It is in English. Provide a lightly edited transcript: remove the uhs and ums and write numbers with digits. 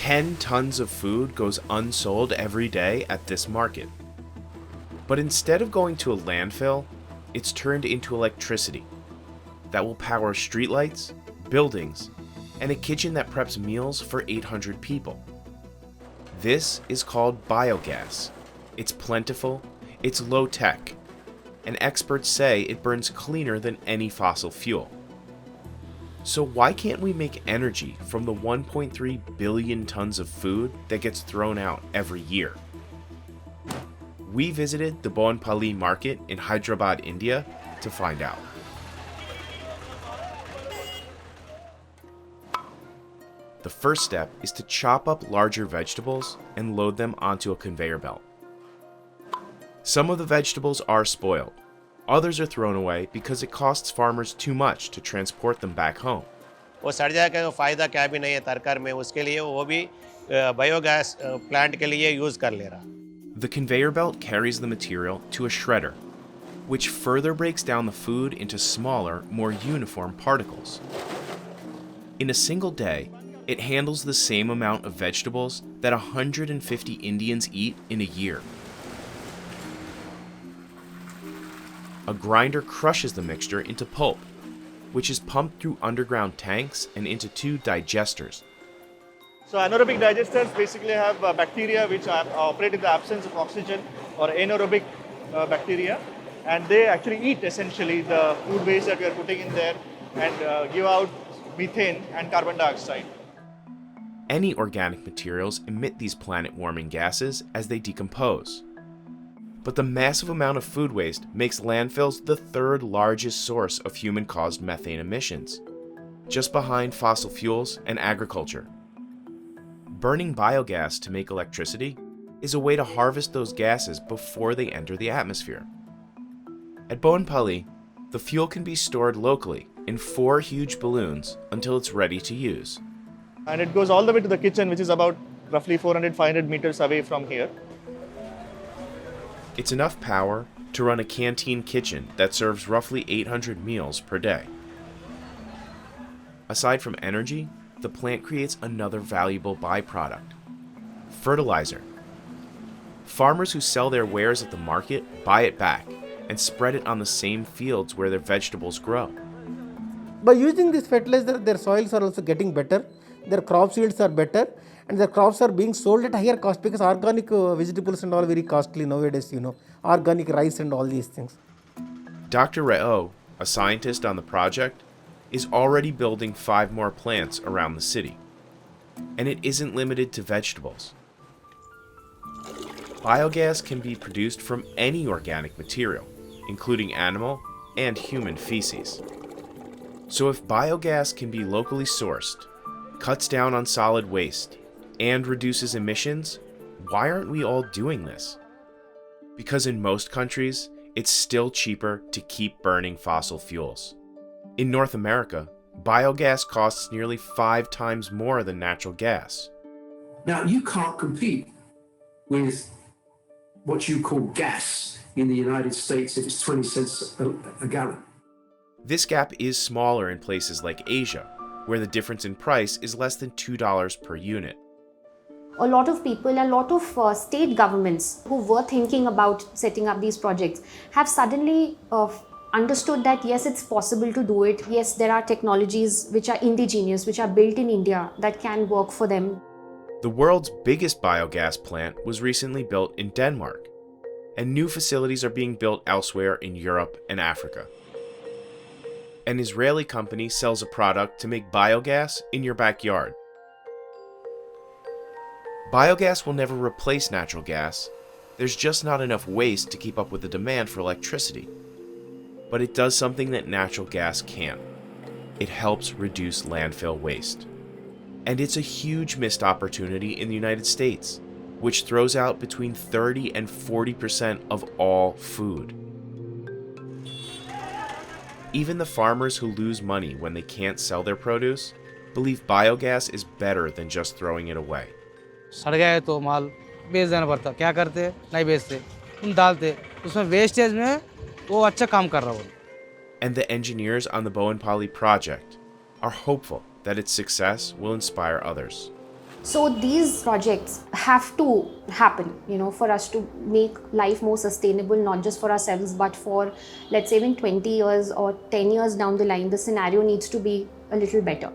10 tons of food goes unsold every day at this market. But instead of going to a landfill, it's turned into electricity that will power streetlights, buildings, and a kitchen that preps meals for 800 people. This is called biogas. It's plentiful, it's low-tech, and experts say it burns cleaner than any fossil fuel. So why can't we make energy from the 1.3 billion tons of food that gets thrown out every year? We visited the Bowenpally market in Hyderabad, India to find out. The first step is to chop up larger vegetables and load them onto a conveyor belt. Some of the vegetables are spoiled. Others are thrown away because it costs farmers too much to transport them back home. वो सड़ जाएगा तो फ़ायदा क्या भी नहीं है तरकारी में उसके लिए वो भी बायोगैस प्लांट के लिए यूज़ कर ले रहा. The conveyor belt carries the material to a shredder, which further breaks down the food into smaller, more uniform particles. In a single day, it handles the same amount of vegetables that 150 Indians eat in a year. A grinder crushes the mixture into pulp, which is pumped through underground tanks and into 2 digesters. So anaerobic digesters basically have bacteria which operate in the absence of oxygen, or anaerobic bacteria, and they actually eat essentially the food waste that we are putting in there and give out methane and carbon dioxide. Any organic materials emit these planet-warming gases as they decompose. But the massive amount of food waste makes landfills the third largest source of human-caused methane emissions, just behind fossil fuels and agriculture. Burning biogas to make electricity is a way to harvest those gases before they enter the atmosphere. At Bowenpally, the fuel can be stored locally in 4 huge balloons until it's ready to use. And it goes all the way to the kitchen, which is about roughly 400-500 meters away from here. It's enough power to run a canteen kitchen that serves roughly 800 meals per day. Aside from energy, the plant creates another valuable byproduct: fertilizer. Farmers who sell their wares at the market buy it back and spread it on the same fields where their vegetables grow. By using this fertilizer, their soils are also getting better, their crop yields are better, and their crops are being sold at higher cost, because organic vegetables and all very costly nowadays, organic rice and all these things. Dr. Rao, a scientist on the project, is already building 5 more plants around the city. And it isn't limited to vegetables. Biogas can be produced from any organic material, including animal and human feces. So if biogas can be locally sourced, cuts down on solid waste, and reduces emissions, why aren't we all doing this? Because in most countries, it's still cheaper to keep burning fossil fuels. In North America, biogas costs nearly 5 times more than natural gas. Now, you can't compete with what you call gas in the United States if it's 20 cents a gallon. This gap is smaller in places like Asia, where the difference in price is less than $2 per unit. A lot of people, a lot of state governments who were thinking about setting up these projects have suddenly understood that yes, it's possible to do it. Yes, there are technologies which are indigenous, which are built in India that can work for them. The world's biggest biogas plant was recently built in Denmark, and new facilities are being built elsewhere in Europe and Africa. An Israeli company sells a product to make biogas in your backyard. Biogas will never replace natural gas. There's just not enough waste to keep up with the demand for electricity. But it does something that natural gas can't. It helps reduce landfill waste. And it's a huge missed opportunity in the United States, which throws out between 30 and 40% of all food. Even the farmers who lose money when they can't sell their produce believe biogas is better than just throwing it away. सड़ गया तो माल बेच देना पड़ता, क्या करते नहीं बेचते, उन डालते उसमें वेस्टेज में वो अच्छा काम कर रहा है. And the engineers on the Bowenpally project are hopeful that its success will inspire others. So these projects have to happen, for us to make life more sustainable, not just for ourselves, but for, let's say, in 20 years or 10 years down the line, the scenario needs to be a little better.